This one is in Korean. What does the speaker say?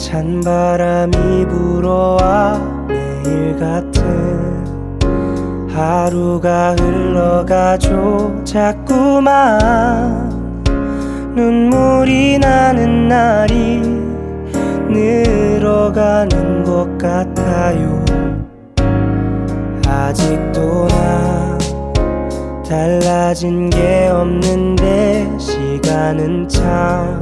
찬바람이 불어와 매일 같은 하루가 흘러가죠. 자꾸만 눈물이 나는 날이 늘어가는 것 같아요. 아직도 나 달라진 게 없는데 시간은 참